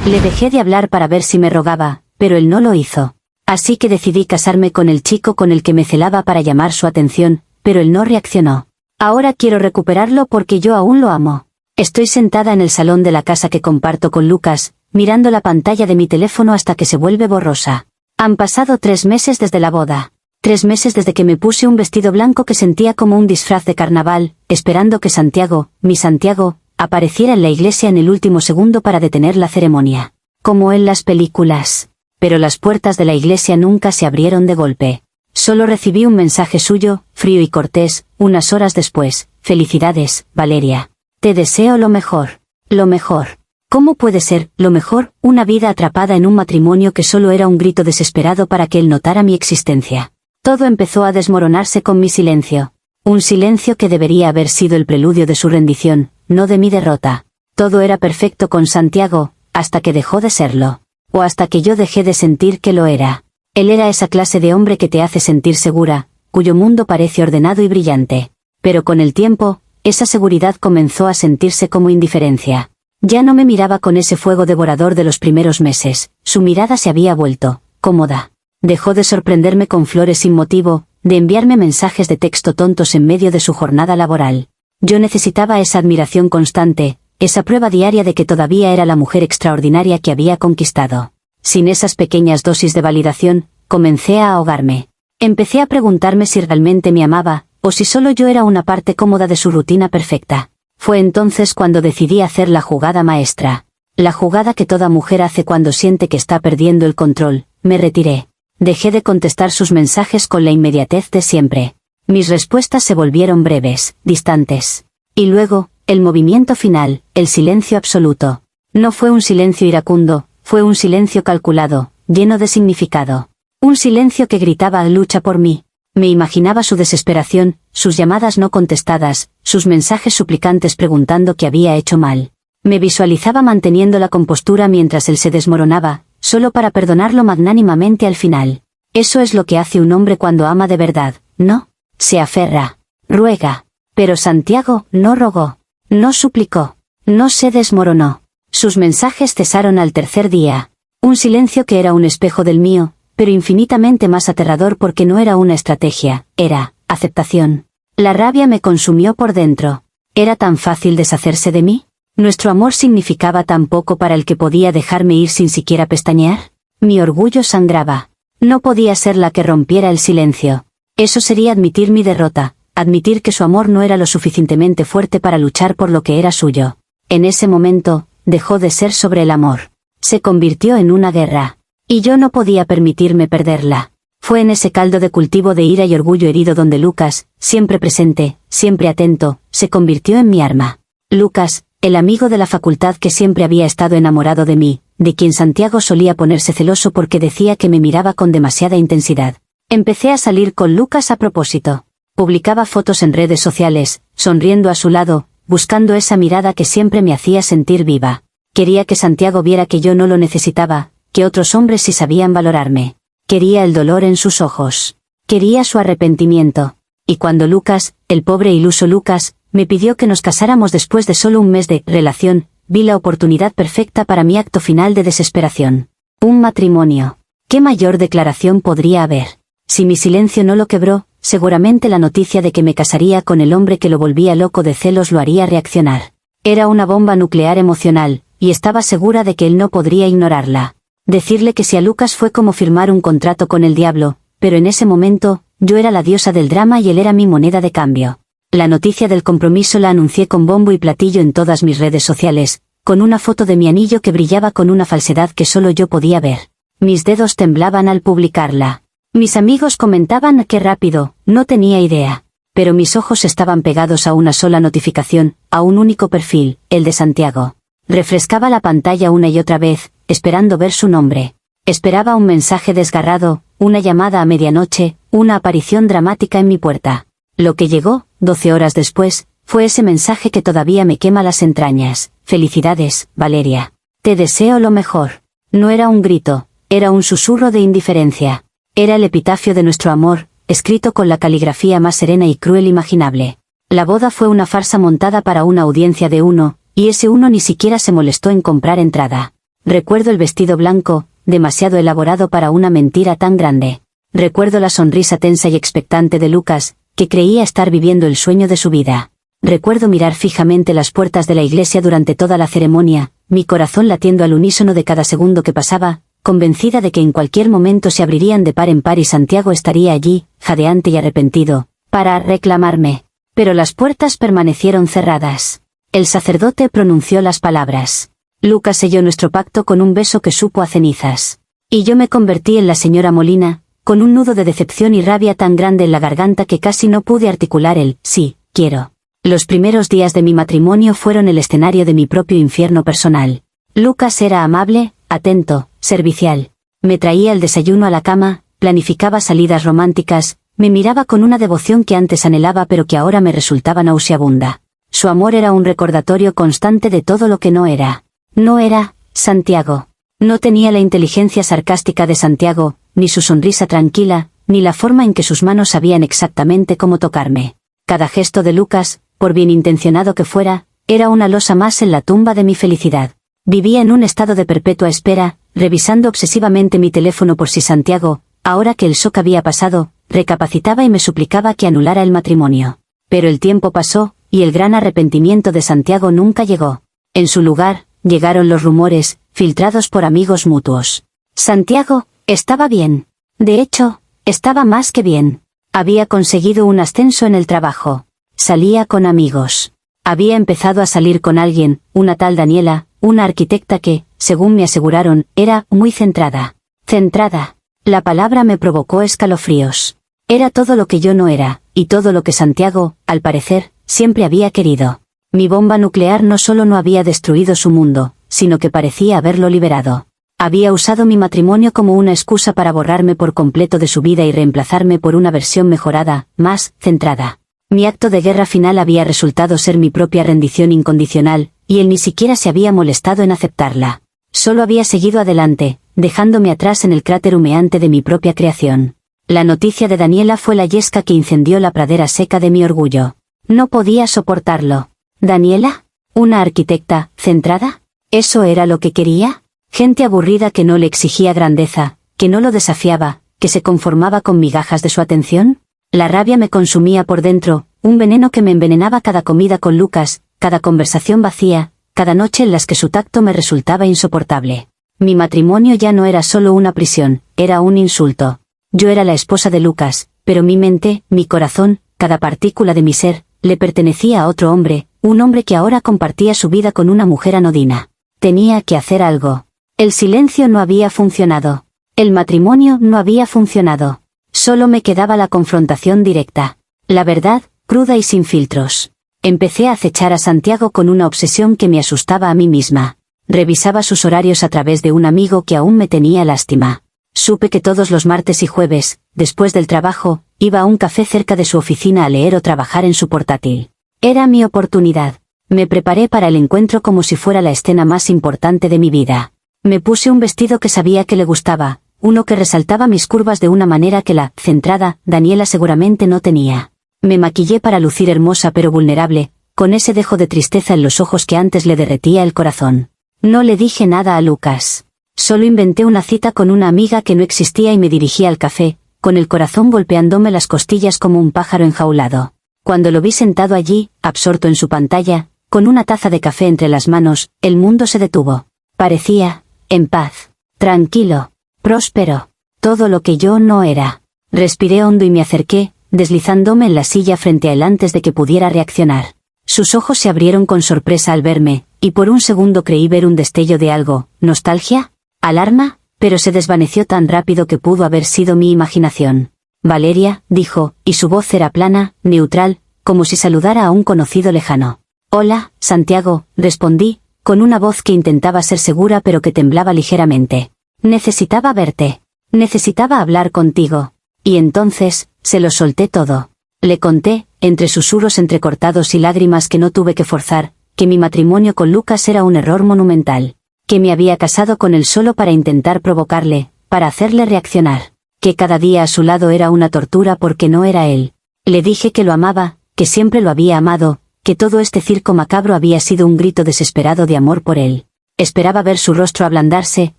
Le dejé de hablar para ver si me rogaba, pero él no lo hizo. Así que decidí casarme con el chico con el que me celaba para llamar su atención, pero él no reaccionó. Ahora quiero recuperarlo porque yo aún lo amo. Estoy sentada en el salón de la casa que comparto con Lucas, mirando la pantalla de mi teléfono hasta que se vuelve borrosa. Han pasado 3 meses desde la boda. 3 meses desde que me puse un vestido blanco que sentía como un disfraz de carnaval, esperando que Santiago, mi Santiago, apareciera en la iglesia en el último segundo para detener la ceremonia. Como en las películas. Pero las puertas de la iglesia nunca se abrieron de golpe. Solo recibí un mensaje suyo, frío y cortés, unas horas después. Felicidades, Valeria. Te deseo lo mejor. Lo mejor. ¿Cómo puede ser, lo mejor, una vida atrapada en un matrimonio que solo era un grito desesperado para que él notara mi existencia? Todo empezó a desmoronarse con mi silencio. Un silencio que debería haber sido el preludio de su rendición, no de mi derrota. Todo era perfecto con Santiago, hasta que dejó de serlo. O hasta que yo dejé de sentir que lo era. Él era esa clase de hombre que te hace sentir segura, cuyo mundo parece ordenado y brillante. Pero con el tiempo, esa seguridad comenzó a sentirse como indiferencia. Ya no me miraba con ese fuego devorador de los primeros meses, su mirada se había vuelto cómoda. Dejó de sorprenderme con flores sin motivo, de enviarme mensajes de texto tontos en medio de su jornada laboral. Yo necesitaba esa admiración constante, esa prueba diaria de que todavía era la mujer extraordinaria que había conquistado. Sin esas pequeñas dosis de validación, comencé a ahogarme. Empecé a preguntarme si realmente me amaba, o si solo yo era una parte cómoda de su rutina perfecta. Fue entonces cuando decidí hacer la jugada maestra. La jugada que toda mujer hace cuando siente que está perdiendo el control. Me retiré. Dejé de contestar sus mensajes con la inmediatez de siempre. Mis respuestas se volvieron breves, distantes. Y luego, el movimiento final, el silencio absoluto. No fue un silencio iracundo, fue un silencio calculado, lleno de significado. Un silencio que gritaba lucha por mí. Me imaginaba su desesperación, sus llamadas no contestadas, sus mensajes suplicantes preguntando qué había hecho mal. Me visualizaba manteniendo la compostura mientras él se desmoronaba, solo para perdonarlo magnánimamente al final. Eso es lo que hace un hombre cuando ama de verdad, ¿no? Se aferra, ruega. Pero Santiago no rogó, no suplicó, no se desmoronó. Sus mensajes cesaron al tercer día. Un silencio que era un espejo del mío, pero infinitamente más aterrador porque no era una estrategia, era aceptación. La rabia me consumió por dentro. ¿Era tan fácil deshacerse de mí? ¿Nuestro amor significaba tan poco para el que podía dejarme ir sin siquiera pestañear? Mi orgullo sangraba. No podía ser la que rompiera el silencio. Eso sería admitir mi derrota, admitir que su amor no era lo suficientemente fuerte para luchar por lo que era suyo. En ese momento, dejó de ser sobre el amor. Se convirtió en una guerra. Y yo no podía permitirme perderla. Fue en ese caldo de cultivo de ira y orgullo herido donde Lucas, siempre presente, siempre atento, se convirtió en mi arma. Lucas, el amigo de la facultad que siempre había estado enamorado de mí, de quien Santiago solía ponerse celoso porque decía que me miraba con demasiada intensidad. Empecé a salir con Lucas a propósito. Publicaba fotos en redes sociales, sonriendo a su lado, buscando esa mirada que siempre me hacía sentir viva. Quería que Santiago viera que yo no lo necesitaba, que otros hombres sí sabían valorarme. Quería el dolor en sus ojos. Quería su arrepentimiento. Y cuando Lucas, el pobre iluso Lucas, me pidió que nos casáramos después de solo un mes de relación, vi la oportunidad perfecta para mi acto final de desesperación. Un matrimonio. ¿Qué mayor declaración podría haber? Si mi silencio no lo quebró, seguramente la noticia de que me casaría con el hombre que lo volvía loco de celos lo haría reaccionar. Era una bomba nuclear emocional, y estaba segura de que él no podría ignorarla. Decirle que sí a Lucas fue como firmar un contrato con el diablo, pero en ese momento, yo era la diosa del drama y él era mi moneda de cambio. La noticia del compromiso la anuncié con bombo y platillo en todas mis redes sociales, con una foto de mi anillo que brillaba con una falsedad que solo yo podía ver. Mis dedos temblaban al publicarla. Mis amigos comentaban que rápido, no tenía idea. Pero mis ojos estaban pegados a una sola notificación, a un único perfil, el de Santiago. Refrescaba la pantalla una y otra vez, esperando ver su nombre. Esperaba un mensaje desgarrado, una llamada a medianoche, una aparición dramática en mi puerta. Lo que llegó, 12 horas después, fue ese mensaje que todavía me quema las entrañas. Felicidades, Valeria. Te deseo lo mejor. No era un grito, era un susurro de indiferencia. Era el epitafio de nuestro amor, escrito con la caligrafía más serena y cruel imaginable. La boda fue una farsa montada para una audiencia de uno, y ese uno ni siquiera se molestó en comprar entrada. Recuerdo el vestido blanco, demasiado elaborado para una mentira tan grande. Recuerdo la sonrisa tensa y expectante de Lucas, que creía estar viviendo el sueño de su vida. Recuerdo mirar fijamente las puertas de la iglesia durante toda la ceremonia, mi corazón latiendo al unísono de cada segundo que pasaba, convencida de que en cualquier momento se abrirían de par en par y Santiago estaría allí, jadeante y arrepentido, para reclamarme. Pero las puertas permanecieron cerradas. El sacerdote pronunció las palabras. Lucas selló nuestro pacto con un beso que supo a cenizas. Y yo me convertí en la señora Molina, con un nudo de decepción y rabia tan grande en la garganta que casi no pude articular el «sí, quiero». Los primeros días de mi matrimonio fueron el escenario de mi propio infierno personal. Lucas era amable, atento, servicial. Me traía el desayuno a la cama, planificaba salidas románticas, me miraba con una devoción que antes anhelaba pero que ahora me resultaba nauseabunda. Su amor era un recordatorio constante de todo lo que no era. No era Santiago. No tenía la inteligencia sarcástica de Santiago, ni su sonrisa tranquila, ni la forma en que sus manos sabían exactamente cómo tocarme. Cada gesto de Lucas, por bien intencionado que fuera, era una losa más en la tumba de mi felicidad. Vivía en un estado de perpetua espera, revisando obsesivamente mi teléfono por si Santiago, ahora que el shock había pasado, recapacitaba y me suplicaba que anulara el matrimonio. Pero el tiempo pasó, y el gran arrepentimiento de Santiago nunca llegó. En su lugar, llegaron los rumores, filtrados por amigos mutuos. Santiago estaba bien. De hecho, estaba más que bien. Había conseguido un ascenso en el trabajo. Salía con amigos. Había empezado a salir con alguien, una tal Daniela, una arquitecta que, según me aseguraron, era muy centrada. Centrada. La palabra me provocó escalofríos. Era todo lo que yo no era, y todo lo que Santiago, al parecer, siempre había querido. Mi bomba nuclear no solo no había destruido su mundo, sino que parecía haberlo liberado. Había usado mi matrimonio como una excusa para borrarme por completo de su vida y reemplazarme por una versión mejorada, más centrada. Mi acto de guerra final había resultado ser mi propia rendición incondicional, y él ni siquiera se había molestado en aceptarla. Solo había seguido adelante, dejándome atrás en el cráter humeante de mi propia creación. La noticia de Daniela fue la yesca que incendió la pradera seca de mi orgullo. No podía soportarlo. ¿Daniela? ¿Una arquitecta, centrada? ¿Eso era lo que quería? Gente aburrida que no le exigía grandeza, que no lo desafiaba, que se conformaba con migajas de su atención. La rabia me consumía por dentro, un veneno que me envenenaba cada comida con Lucas, cada conversación vacía, cada noche en las que su tacto me resultaba insoportable. Mi matrimonio ya no era solo una prisión, era un insulto. Yo era la esposa de Lucas, pero mi mente, mi corazón, cada partícula de mi ser, le pertenecía a otro hombre, un hombre que ahora compartía su vida con una mujer anodina. Tenía que hacer algo. El silencio no había funcionado. El matrimonio no había funcionado. Solo me quedaba la confrontación directa. La verdad, cruda y sin filtros. Empecé a acechar a Santiago con una obsesión que me asustaba a mí misma. Revisaba sus horarios a través de un amigo que aún me tenía lástima. Supe que todos los martes y jueves, después del trabajo, iba a un café cerca de su oficina a leer o trabajar en su portátil. Era mi oportunidad. Me preparé para el encuentro como si fuera la escena más importante de mi vida. Me puse un vestido que sabía que le gustaba, uno que resaltaba mis curvas de una manera que la centrada Daniela seguramente no tenía. Me maquillé para lucir hermosa pero vulnerable, con ese dejo de tristeza en los ojos que antes le derretía el corazón. No le dije nada a Lucas. Solo inventé una cita con una amiga que no existía y me dirigí al café, con el corazón golpeándome las costillas como un pájaro enjaulado. Cuando lo vi sentado allí, absorto en su pantalla, con una taza de café entre las manos, el mundo se detuvo. Parecía, en paz, tranquilo, próspero, todo lo que yo no era. Respiré hondo y me acerqué, deslizándome en la silla frente a él antes de que pudiera reaccionar. Sus ojos se abrieron con sorpresa al verme, y por un segundo creí ver un destello de algo, nostalgia, alarma, pero se desvaneció tan rápido que pudo haber sido mi imaginación. Valeria, dijo, y su voz era plana, neutral, como si saludara a un conocido lejano. Hola, Santiago, respondí, con una voz que intentaba ser segura pero que temblaba ligeramente. Necesitaba verte. Necesitaba hablar contigo. Y entonces, se lo solté todo. Le conté, entre susurros entrecortados y lágrimas que no tuve que forzar, que mi matrimonio con Lucas era un error monumental. Que me había casado con él solo para intentar provocarle, para hacerle reaccionar. Que cada día a su lado era una tortura porque no era él. Le dije que lo amaba, que siempre lo había amado, que todo este circo macabro había sido un grito desesperado de amor por él. Esperaba ver su rostro ablandarse,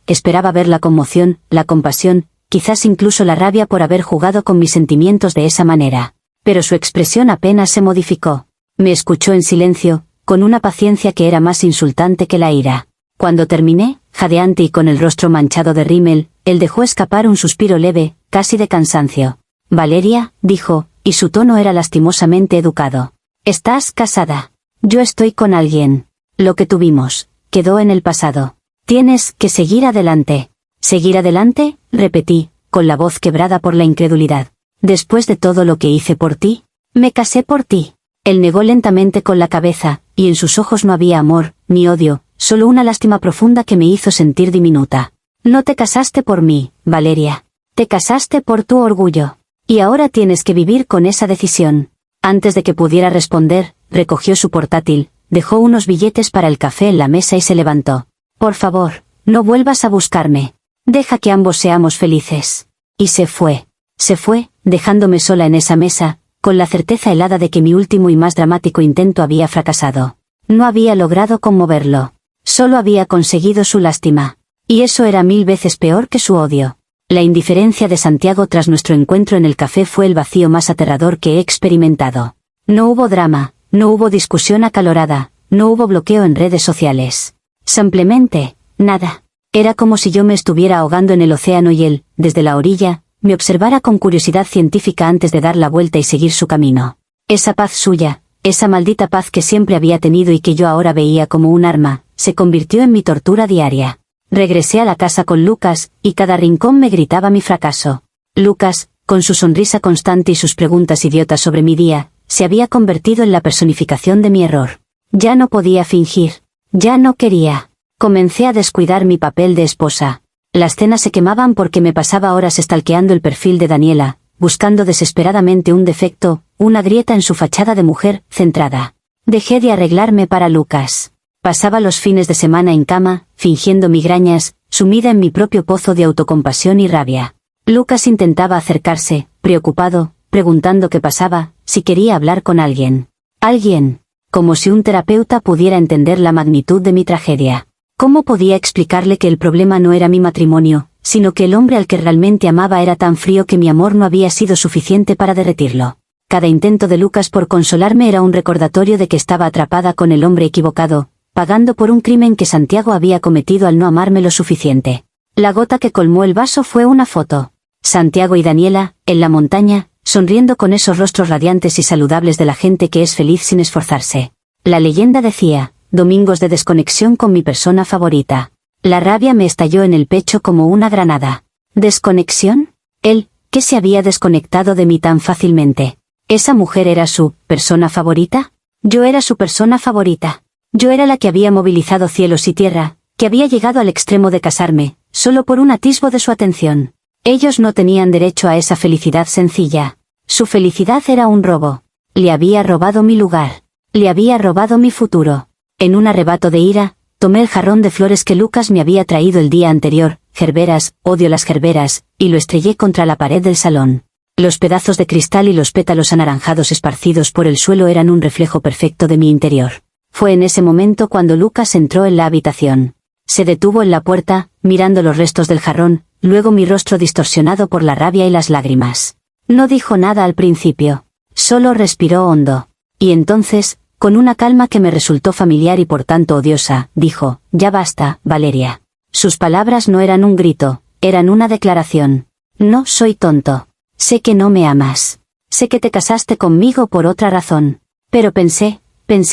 esperaba ver la conmoción, la compasión, quizás incluso la rabia por haber jugado con mis sentimientos de esa manera. Pero su expresión apenas se modificó. Me escuchó en silencio, con una paciencia que era más insultante que la ira. Cuando terminé, jadeante y con el rostro manchado de rímel, él dejó escapar un suspiro leve, casi de cansancio. Valeria, dijo, y su tono era lastimosamente educado. Estás casada. Yo estoy con alguien. Lo que tuvimos, quedó en el pasado. Tienes que seguir adelante. ¿Seguir adelante?, repetí, con la voz quebrada por la incredulidad. Después de todo lo que hice por ti, me casé por ti. Él negó lentamente con la cabeza, y en sus ojos no había amor, ni odio, solo una lástima profunda que me hizo sentir diminuta. No te casaste por mí, Valeria. Te casaste por tu orgullo. Y ahora tienes que vivir con esa decisión. Antes de que pudiera responder, recogió su portátil, dejó unos billetes para el café en la mesa y se levantó. Por favor, no vuelvas a buscarme. Deja que ambos seamos felices. Y se fue. Se fue, dejándome sola en esa mesa, con la certeza helada de que mi último y más dramático intento había fracasado. No había logrado conmoverlo. Solo había conseguido su lástima. Y eso era 1000 veces peor que su odio. La indiferencia de Santiago tras nuestro encuentro en el café fue el vacío más aterrador que he experimentado. No hubo drama, no hubo discusión acalorada, no hubo bloqueo en redes sociales. Simplemente, nada. Era como si yo me estuviera ahogando en el océano y él, desde la orilla, me observara con curiosidad científica antes de dar la vuelta y seguir su camino. Esa paz suya, esa maldita paz que siempre había tenido y que yo ahora veía como un arma, se convirtió en mi tortura diaria. Regresé a la casa con Lucas, y cada rincón me gritaba mi fracaso. Lucas, con su sonrisa constante y sus preguntas idiotas sobre mi día, se había convertido en la personificación de mi error. Ya no podía fingir. Ya no quería. Comencé a descuidar mi papel de esposa. Las cenas se quemaban porque me pasaba horas stalkeando el perfil de Daniela, buscando desesperadamente un defecto, una grieta en su fachada de mujer centrada. Dejé de arreglarme para Lucas. Pasaba los fines de semana en cama, fingiendo migrañas, sumida en mi propio pozo de autocompasión y rabia. Lucas intentaba acercarse, preocupado, preguntando qué pasaba, si quería hablar con alguien. Alguien. Como si un terapeuta pudiera entender la magnitud de mi tragedia. ¿Cómo podía explicarle que el problema no era mi matrimonio, sino que el hombre al que realmente amaba era tan frío que mi amor no había sido suficiente para derretirlo? Cada intento de Lucas por consolarme era un recordatorio de que estaba atrapada con el hombre equivocado, pagando por un crimen que Santiago había cometido al no amarme lo suficiente. La gota que colmó el vaso fue una foto. Santiago y Daniela, en la montaña, sonriendo con esos rostros radiantes y saludables de la gente que es feliz sin esforzarse. La leyenda decía, domingos de desconexión con mi persona favorita. La rabia me estalló en el pecho como una granada. ¿Desconexión? Él, ¿qué se había desconectado de mí tan fácilmente? ¿Esa mujer era su persona favorita? Yo era su persona favorita. Yo era la que había movilizado cielos y tierra, que había llegado al extremo de casarme, solo por un atisbo de su atención. Ellos no tenían derecho a esa felicidad sencilla. Su felicidad era un robo. Le había robado mi lugar. Le había robado mi futuro. En un arrebato de ira, tomé el jarrón de flores que Lucas me había traído el día anterior, gerberas, odio las gerberas, y lo estrellé contra la pared del salón. Los pedazos de cristal y los pétalos anaranjados esparcidos por el suelo eran un reflejo perfecto de mi interior. Fue en ese momento cuando Lucas entró en la habitación. Se detuvo en la puerta, mirando los restos del jarrón, luego mi rostro distorsionado por la rabia y las lágrimas. No dijo nada al principio. Solo respiró hondo. Y entonces, con una calma que me resultó familiar y por tanto odiosa, dijo, «Ya basta, Valeria». Sus palabras no eran un grito, eran una declaración. «No soy tonto. Sé que no me amas. Sé que te casaste conmigo por otra razón. Pero pensé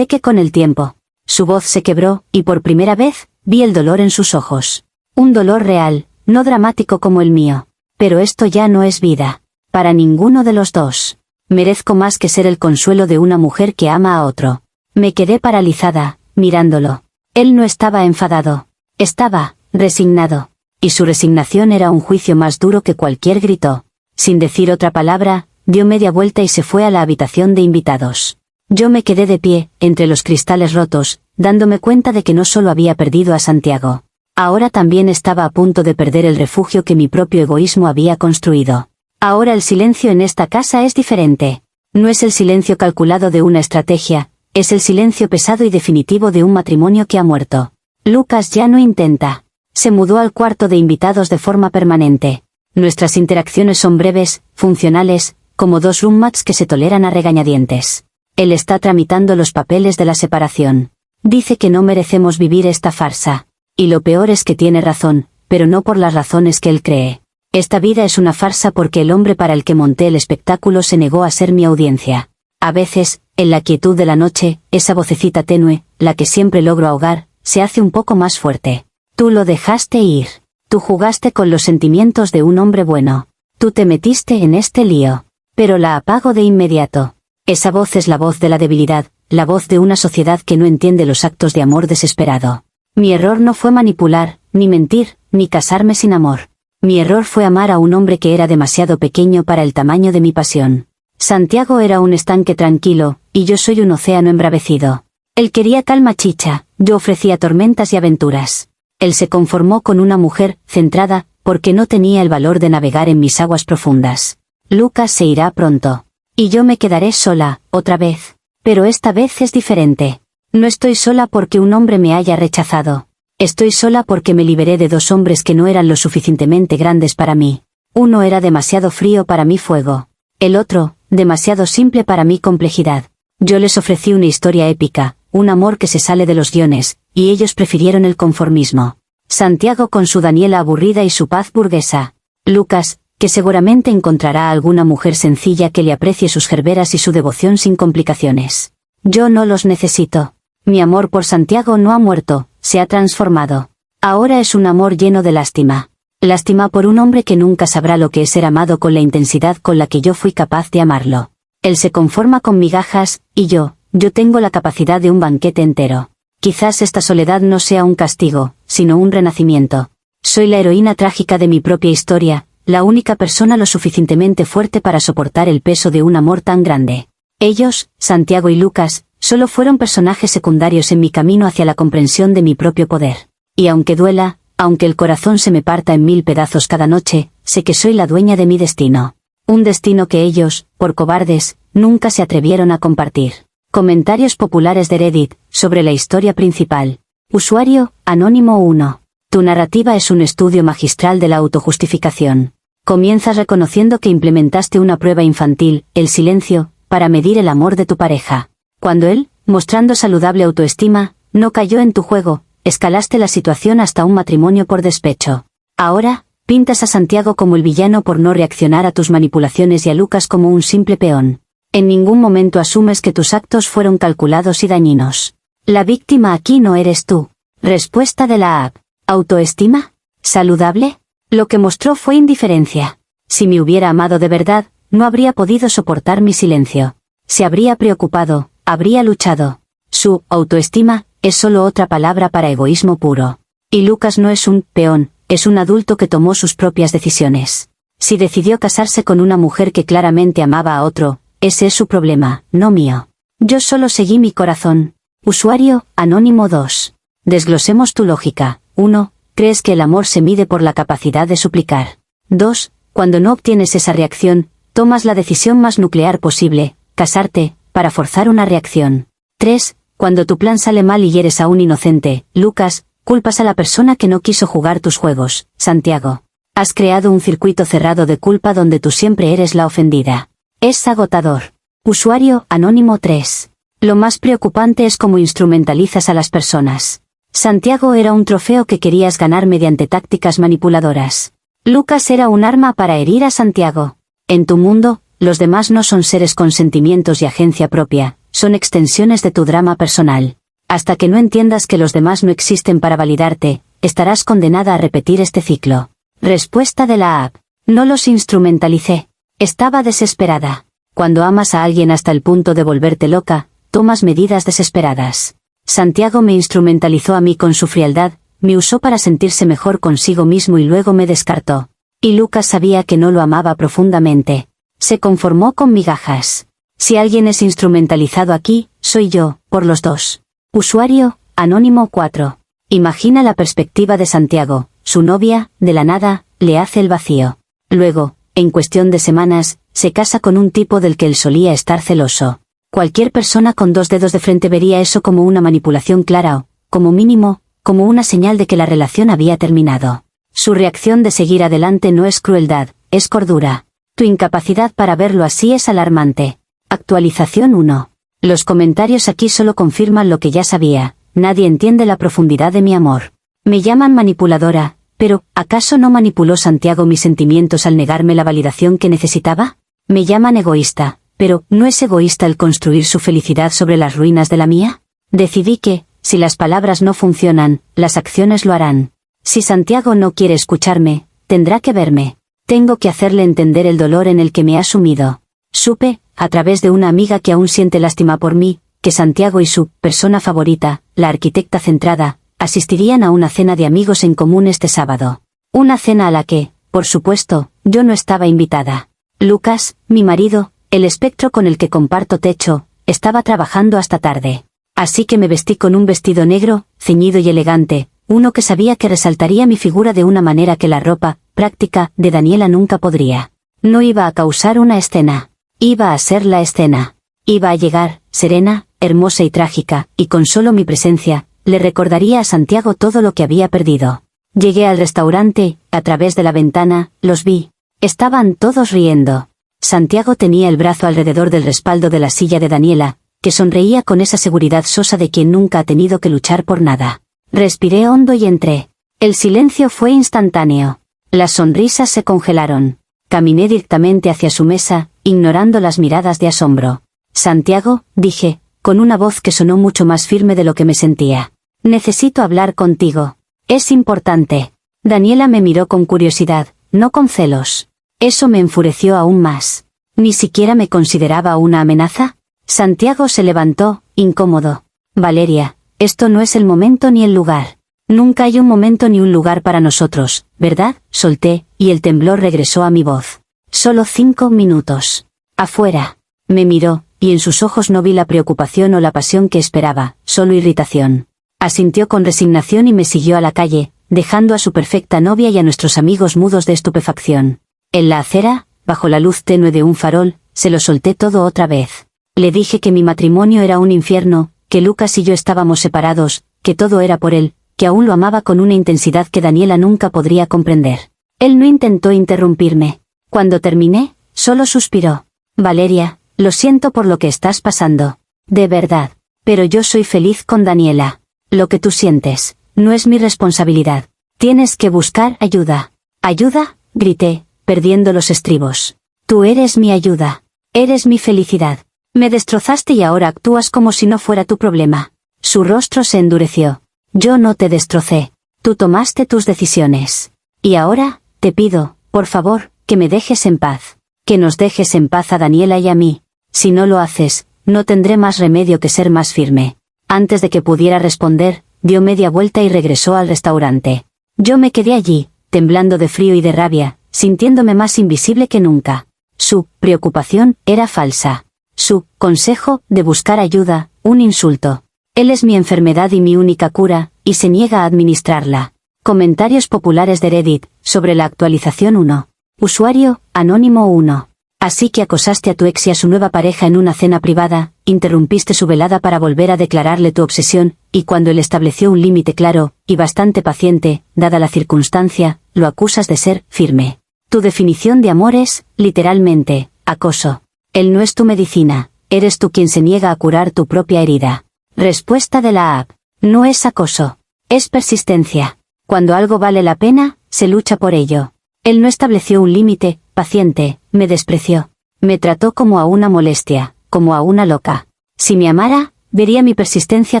que con el tiempo». Su voz se quebró, y por primera vez, vi el dolor en sus ojos. Un dolor real, no dramático como el mío. Pero esto ya no es vida. Para ninguno de los dos. Merezco más que ser el consuelo de una mujer que ama a otro. Me quedé paralizada, mirándolo. Él no estaba enfadado. Estaba resignado. Y su resignación era un juicio más duro que cualquier grito. Sin decir otra palabra, dio media vuelta y se fue a la habitación de invitados. Yo me quedé de pie, entre los cristales rotos, dándome cuenta de que no solo había perdido a Santiago. Ahora también estaba a punto de perder el refugio que mi propio egoísmo había construido. Ahora el silencio en esta casa es diferente. No es el silencio calculado de una estrategia, es el silencio pesado y definitivo de un matrimonio que ha muerto. Lucas ya no intenta. Se mudó al cuarto de invitados de forma permanente. Nuestras interacciones son breves, funcionales, como dos roommates que se toleran a regañadientes. Él está tramitando los papeles de la separación. Dice que no merecemos vivir esta farsa. Y lo peor es que tiene razón, pero no por las razones que él cree. Esta vida es una farsa porque el hombre para el que monté el espectáculo se negó a ser mi audiencia. A veces, en la quietud de la noche, esa vocecita tenue, la que siempre logro ahogar, se hace un poco más fuerte. Tú lo dejaste ir. Tú jugaste con los sentimientos de un hombre bueno. Tú te metiste en este lío. Pero la apago de inmediato. Esa voz es la voz de la debilidad, la voz de una sociedad que no entiende los actos de amor desesperado. Mi error no fue manipular, ni mentir, ni casarme sin amor. Mi error fue amar a un hombre que era demasiado pequeño para el tamaño de mi pasión. Santiago era un estanque tranquilo, y yo soy un océano embravecido. Él quería calma chicha, yo ofrecía tormentas y aventuras. Él se conformó con una mujer, centrada, porque no tenía el valor de navegar en mis aguas profundas. Lucas se irá pronto. Y yo me quedaré sola, otra vez. Pero esta vez es diferente. No estoy sola porque un hombre me haya rechazado. Estoy sola porque me liberé de dos hombres que no eran lo suficientemente grandes para mí. Uno era demasiado frío para mi fuego. El otro, demasiado simple para mi complejidad. Yo les ofrecí una historia épica, un amor que se sale de los guiones, y ellos prefirieron el conformismo. Santiago con su Daniela aburrida y su paz burguesa. Lucas, que seguramente encontrará a alguna mujer sencilla que le aprecie sus gerberas y su devoción sin complicaciones. Yo no los necesito. Mi amor por Santiago no ha muerto, se ha transformado. Ahora es un amor lleno de lástima. Lástima por un hombre que nunca sabrá lo que es ser amado con la intensidad con la que yo fui capaz de amarlo. Él se conforma con migajas, y yo tengo la capacidad de un banquete entero. Quizás esta soledad no sea un castigo, sino un renacimiento. Soy la heroína trágica de mi propia historia, la única persona lo suficientemente fuerte para soportar el peso de un amor tan grande. Ellos, Santiago y Lucas, solo fueron personajes secundarios en mi camino hacia la comprensión de mi propio poder. Y aunque duela, aunque el corazón se me parta en 1000 pedazos cada noche, sé que soy la dueña de mi destino. Un destino que ellos, por cobardes, nunca se atrevieron a compartir. Comentarios populares de Reddit, sobre la historia principal. Usuario, Anónimo 1. Tu narrativa es un estudio magistral de la autojustificación. Comienzas reconociendo que implementaste una prueba infantil, el silencio, para medir el amor de tu pareja. Cuando él, mostrando saludable autoestima, no cayó en tu juego, escalaste la situación hasta un matrimonio por despecho. Ahora, pintas a Santiago como el villano por no reaccionar a tus manipulaciones y a Lucas como un simple peón. En ningún momento asumes que tus actos fueron calculados y dañinos. La víctima aquí no eres tú. Respuesta de la app. ¿Autoestima? ¿Saludable? Lo que mostró fue indiferencia. Si me hubiera amado de verdad, no habría podido soportar mi silencio. Se habría preocupado, habría luchado. Su autoestima es solo otra palabra para egoísmo puro. Y Lucas no es un peón, es un adulto que tomó sus propias decisiones. Si decidió casarse con una mujer que claramente amaba a otro, ese es su problema, no mío. Yo solo seguí mi corazón. Usuario, Anónimo 2. Desglosemos tu lógica. 1. Crees que el amor se mide por la capacidad de suplicar. 2. Cuando no obtienes esa reacción, tomas la decisión más nuclear posible, casarte, para forzar una reacción. 3. Cuando tu plan sale mal y hieres a un inocente, Lucas, culpas a la persona que no quiso jugar tus juegos, Santiago. Has creado un circuito cerrado de culpa donde tú siempre eres la ofendida. Es agotador. Usuario, Anónimo 3. Lo más preocupante es cómo instrumentalizas a las personas. Santiago era un trofeo que querías ganar mediante tácticas manipuladoras. Lucas era un arma para herir a Santiago. En tu mundo, los demás no son seres con sentimientos y agencia propia, son extensiones de tu drama personal. Hasta que no entiendas que los demás no existen para validarte, estarás condenada a repetir este ciclo. Respuesta de la app. No los instrumentalicé. Estaba desesperada. Cuando amas a alguien hasta el punto de volverte loca, tomas medidas desesperadas. Santiago me instrumentalizó a mí con su frialdad, me usó para sentirse mejor consigo mismo y luego me descartó. Y Lucas sabía que no lo amaba profundamente. Se conformó con migajas. Si alguien es instrumentalizado aquí, soy yo, por los dos. Usuario, Anónimo 4. Imagina la perspectiva de Santiago, su novia, de la nada, le hace el vacío. Luego, en cuestión de semanas, se casa con un tipo del que él solía estar celoso. Cualquier persona con 2 dedos de frente vería eso como una manipulación clara o, como mínimo, como una señal de que la relación había terminado. Su reacción de seguir adelante no es crueldad, es cordura. Tu incapacidad para verlo así es alarmante. Actualización 1. Los comentarios aquí solo confirman lo que ya sabía. Nadie entiende la profundidad de mi amor. Me llaman manipuladora, pero ¿acaso no manipuló Santiago mis sentimientos al negarme la validación que necesitaba? Me llaman egoísta, pero ¿no es egoísta el construir su felicidad sobre las ruinas de la mía? Decidí que, si las palabras no funcionan, las acciones lo harán. Si Santiago no quiere escucharme, tendrá que verme. Tengo que hacerle entender el dolor en el que me ha sumido. Supe, a través de una amiga que aún siente lástima por mí, que Santiago y su persona favorita, la arquitecta centrada, asistirían a una cena de amigos en común este sábado. Una cena a la que, por supuesto, yo no estaba invitada. Lucas, mi marido, el espectro con el que comparto techo, estaba trabajando hasta tarde. Así que me vestí con un vestido negro, ceñido y elegante, uno que sabía que resaltaría mi figura de una manera que la ropa, práctica, de Daniela nunca podría. No iba a causar una escena. Iba a ser la escena. Iba a llegar, serena, hermosa y trágica, y con solo mi presencia, le recordaría a Santiago todo lo que había perdido. Llegué al restaurante, a través de la ventana, los vi. Estaban todos riendo. Santiago tenía el brazo alrededor del respaldo de la silla de Daniela, que sonreía con esa seguridad sosa de quien nunca ha tenido que luchar por nada. Respiré hondo y entré. El silencio fue instantáneo. Las sonrisas se congelaron. Caminé directamente hacia su mesa, ignorando las miradas de asombro. Santiago, dije, con una voz que sonó mucho más firme de lo que me sentía. Necesito hablar contigo. Es importante. Daniela me miró con curiosidad, no con celos. Eso me enfureció aún más. ¿Ni siquiera me consideraba una amenaza? Santiago se levantó, incómodo. Valeria, esto no es el momento ni el lugar. Nunca hay un momento ni un lugar para nosotros, ¿verdad? Solté, y el temblor regresó a mi voz. Solo 5 minutos. Afuera. Me miró, y en sus ojos no vi la preocupación o la pasión que esperaba, solo irritación. Asintió con resignación y me siguió a la calle, dejando a su perfecta novia y a nuestros amigos mudos de estupefacción. En la acera, bajo la luz tenue de un farol, se lo solté todo otra vez. Le dije que mi matrimonio era un infierno, que Lucas y yo estábamos separados, que todo era por él, que aún lo amaba con una intensidad que Daniela nunca podría comprender. Él no intentó interrumpirme. Cuando terminé, solo suspiró. Valeria, lo siento por lo que estás pasando. De verdad. Pero yo soy feliz con Daniela. Lo que tú sientes, no es mi responsabilidad. Tienes que buscar ayuda. ¿Ayuda? Grité, perdiendo los estribos. Tú eres mi ayuda. Eres mi felicidad. Me destrozaste y ahora actúas como si no fuera tu problema. Su rostro se endureció. Yo no te destrocé. Tú tomaste tus decisiones. Y ahora, te pido, por favor, que me dejes en paz. Que nos dejes en paz a Daniela y a mí. Si no lo haces, no tendré más remedio que ser más firme. Antes de que pudiera responder, dio media vuelta y regresó al restaurante. Yo me quedé allí, temblando de frío y de rabia, sintiéndome más invisible que nunca. Su preocupación era falsa. Su consejo de buscar ayuda, un insulto. Él es mi enfermedad y mi única cura, y se niega a administrarla. Comentarios populares de Reddit, sobre la actualización 1. Usuario, Anónimo 1. Así que acosaste a tu ex y a su nueva pareja en una cena privada, interrumpiste su velada para volver a declararle tu obsesión, y cuando él estableció un límite claro, y bastante paciente, dada la circunstancia, lo acusas de ser firme. Tu definición de amor es, literalmente, acoso. Él no es tu medicina, eres tú quien se niega a curar tu propia herida. Respuesta de la app. No es acoso. Es persistencia. Cuando algo vale la pena, se lucha por ello. Él no estableció un límite, paciente, me despreció. Me trató como a una molestia, como a una loca. Si me amara, vería mi persistencia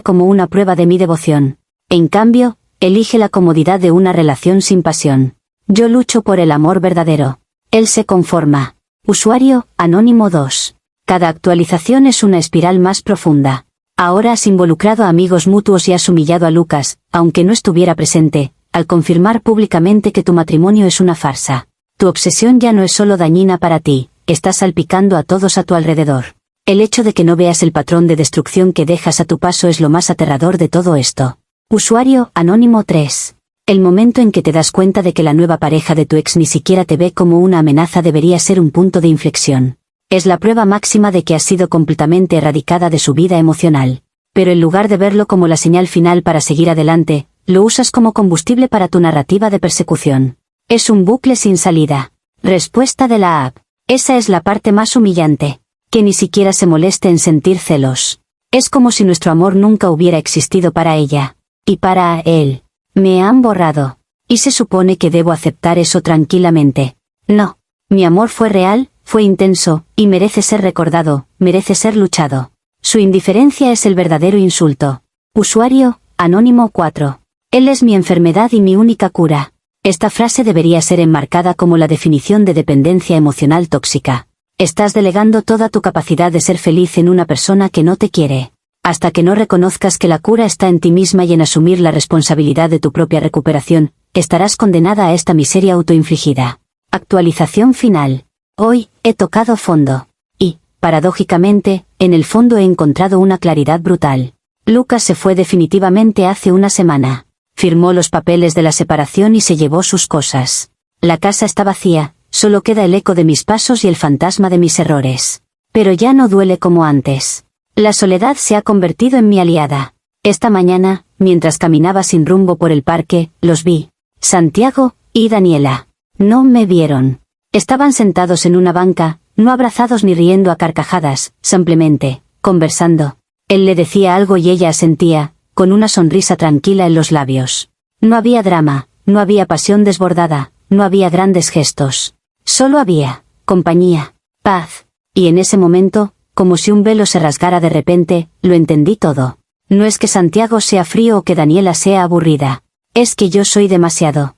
como una prueba de mi devoción. En cambio, elige la comodidad de una relación sin pasión. Yo lucho por el amor verdadero. Él se conforma. Usuario, Anónimo 2. Cada actualización es una espiral más profunda. Ahora has involucrado a amigos mutuos y has humillado a Lucas, aunque no estuviera presente, al confirmar públicamente que tu matrimonio es una farsa. Tu obsesión ya no es solo dañina para ti, estás salpicando a todos a tu alrededor. El hecho de que no veas el patrón de destrucción que dejas a tu paso es lo más aterrador de todo esto. Usuario, Anónimo 3. El momento en que te das cuenta de que la nueva pareja de tu ex ni siquiera te ve como una amenaza debería ser un punto de inflexión. Es la prueba máxima de que has sido completamente erradicada de su vida emocional. Pero en lugar de verlo como la señal final para seguir adelante, lo usas como combustible para tu narrativa de persecución. Es un bucle sin salida. Respuesta de la app. Esa es la parte más humillante. Que ni siquiera se moleste en sentir celos. Es como si nuestro amor nunca hubiera existido para ella. Y para él. Me han borrado. Y se supone que debo aceptar eso tranquilamente. No. Mi amor fue real, fue intenso, y merece ser recordado, merece ser luchado. Su indiferencia es el verdadero insulto. Usuario, Anónimo 4. Él es mi enfermedad y mi única cura. Esta frase debería ser enmarcada como la definición de dependencia emocional tóxica. Estás delegando toda tu capacidad de ser feliz en una persona que no te quiere. Hasta que no reconozcas que la cura está en ti misma y en asumir la responsabilidad de tu propia recuperación, estarás condenada a esta miseria autoinfligida. Actualización final. Hoy, he tocado fondo. Y, paradójicamente, en el fondo he encontrado una claridad brutal. Lucas se fue definitivamente hace una semana. Firmó los papeles de la separación y se llevó sus cosas. La casa está vacía, solo queda el eco de mis pasos y el fantasma de mis errores. Pero ya no duele como antes. La soledad se ha convertido en mi aliada. Esta mañana, mientras caminaba sin rumbo por el parque, los vi. Santiago y Daniela. No me vieron. Estaban sentados en una banca, no abrazados ni riendo a carcajadas, simplemente, conversando. Él le decía algo y ella asentía, con una sonrisa tranquila en los labios. No había drama, no había pasión desbordada, no había grandes gestos. Solo había compañía, paz. Y en ese momento, como si un velo se rasgara de repente, lo entendí todo. No es que Santiago sea frío o que Daniela sea aburrida. Es que yo soy demasiado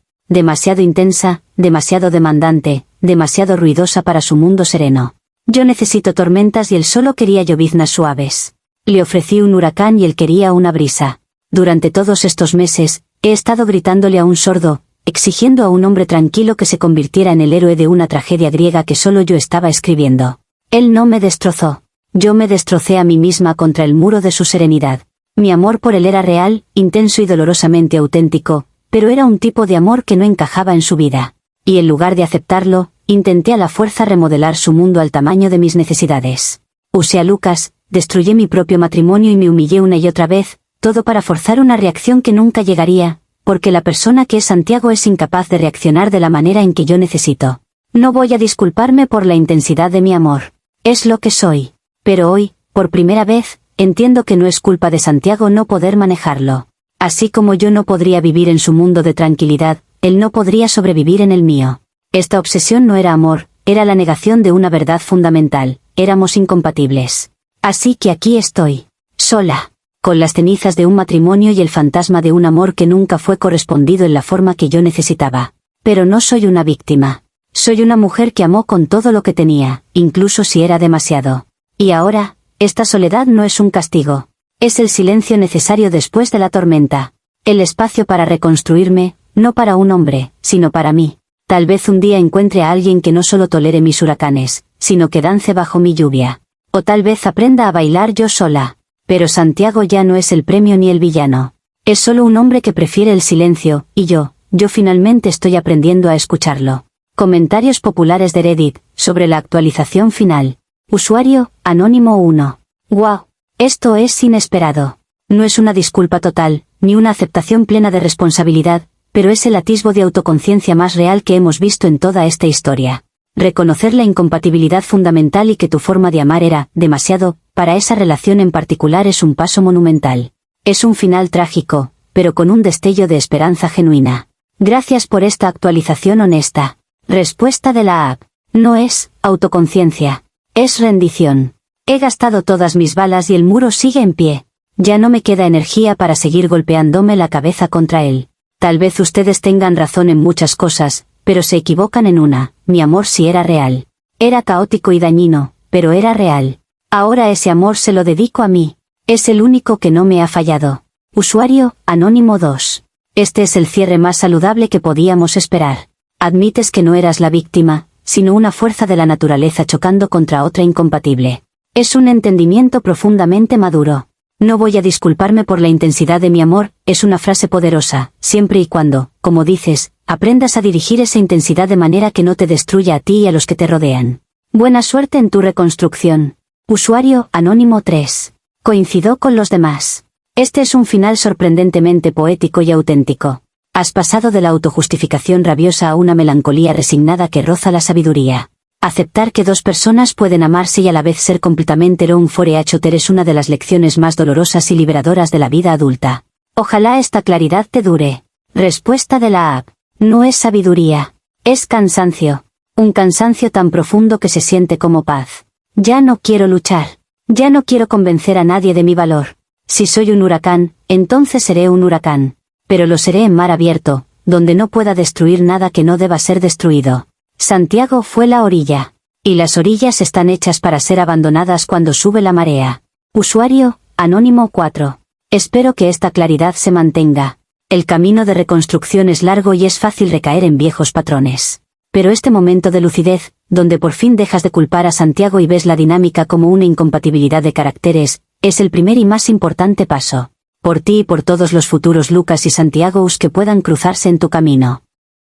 intensa, demasiado demandante, demasiado ruidosa para su mundo sereno. Yo necesito tormentas y él solo quería lloviznas suaves. Le ofrecí un huracán y él quería una brisa. Durante todos estos meses, he estado gritándole a un sordo, exigiendo a un hombre tranquilo que se convirtiera en el héroe de una tragedia griega que solo yo estaba escribiendo. Él no me destrozó. Yo me destrocé a mí misma contra el muro de su serenidad. Mi amor por él era real, intenso y dolorosamente auténtico, pero era un tipo de amor que no encajaba en su vida. Y en lugar de aceptarlo, intenté a la fuerza remodelar su mundo al tamaño de mis necesidades. Usé a Lucas, destruí mi propio matrimonio y me humillé una y otra vez, todo para forzar una reacción que nunca llegaría, porque la persona que es Santiago es incapaz de reaccionar de la manera en que yo necesito. No voy a disculparme por la intensidad de mi amor. Es lo que soy. Pero hoy, por primera vez, entiendo que no es culpa de Santiago no poder manejarlo. Así como yo no podría vivir en su mundo de tranquilidad, él no podría sobrevivir en el mío. Esta obsesión no era amor, era la negación de una verdad fundamental, éramos incompatibles. Así que aquí estoy, sola, con las cenizas de un matrimonio y el fantasma de un amor que nunca fue correspondido en la forma que yo necesitaba. Pero no soy una víctima. Soy una mujer que amó con todo lo que tenía, incluso si era demasiado. Y ahora, esta soledad no es un castigo. Es el silencio necesario después de la tormenta. El espacio para reconstruirme, no para un hombre, sino para mí. Tal vez un día encuentre a alguien que no solo tolere mis huracanes, sino que dance bajo mi lluvia. O tal vez aprenda a bailar yo sola. Pero Santiago ya no es el premio ni el villano. Es solo un hombre que prefiere el silencio, y yo finalmente estoy aprendiendo a escucharlo. Comentarios populares de Reddit, sobre la actualización final. Usuario, Anónimo 1. ¡Wow! Esto es inesperado. No es una disculpa total, ni una aceptación plena de responsabilidad, pero es el atisbo de autoconciencia más real que hemos visto en toda esta historia. Reconocer la incompatibilidad fundamental y que tu forma de amar era, demasiado, para esa relación en particular es un paso monumental. Es un final trágico, pero con un destello de esperanza genuina. Gracias por esta actualización honesta. Respuesta de la app. No es autoconciencia. Es rendición. He gastado todas mis balas y el muro sigue en pie. Ya no me queda energía para seguir golpeándome la cabeza contra él. Tal vez ustedes tengan razón en muchas cosas, pero se equivocan en una, mi amor sí era real. Era caótico y dañino, pero era real. Ahora ese amor se lo dedico a mí. Es el único que no me ha fallado. Usuario, Anónimo 2. Este es el cierre más saludable que podíamos esperar. Admites que no eras la víctima, sino una fuerza de la naturaleza chocando contra otra incompatible. Es un entendimiento profundamente maduro. No voy a disculparme por la intensidad de mi amor, es una frase poderosa, siempre y cuando, como dices, aprendas a dirigir esa intensidad de manera que no te destruya a ti y a los que te rodean. Buena suerte en tu reconstrucción. Usuario, Anónimo 3. Coincido con los demás. Este es un final sorprendentemente poético y auténtico. Has pasado de la autojustificación rabiosa a una melancolía resignada que roza la sabiduría. Aceptar que dos personas pueden amarse y a la vez ser completamente wrong for each other es una de las lecciones más dolorosas y liberadoras de la vida adulta. Ojalá esta claridad te dure. Respuesta de la app. No es sabiduría. Es cansancio. Un cansancio tan profundo que se siente como paz. Ya no quiero luchar. Ya no quiero convencer a nadie de mi valor. Si soy un huracán, entonces seré un huracán. Pero lo seré en mar abierto, donde no pueda destruir nada que no deba ser destruido. Santiago fue la orilla. Y las orillas están hechas para ser abandonadas cuando sube la marea. Usuario, Anónimo 4. Espero que esta claridad se mantenga. El camino de reconstrucción es largo y es fácil recaer en viejos patrones. Pero este momento de lucidez, donde por fin dejas de culpar a Santiago y ves la dinámica como una incompatibilidad de caracteres, es el primer y más importante paso. Por ti y por todos los futuros Lucas y Santiagos que puedan cruzarse en tu camino.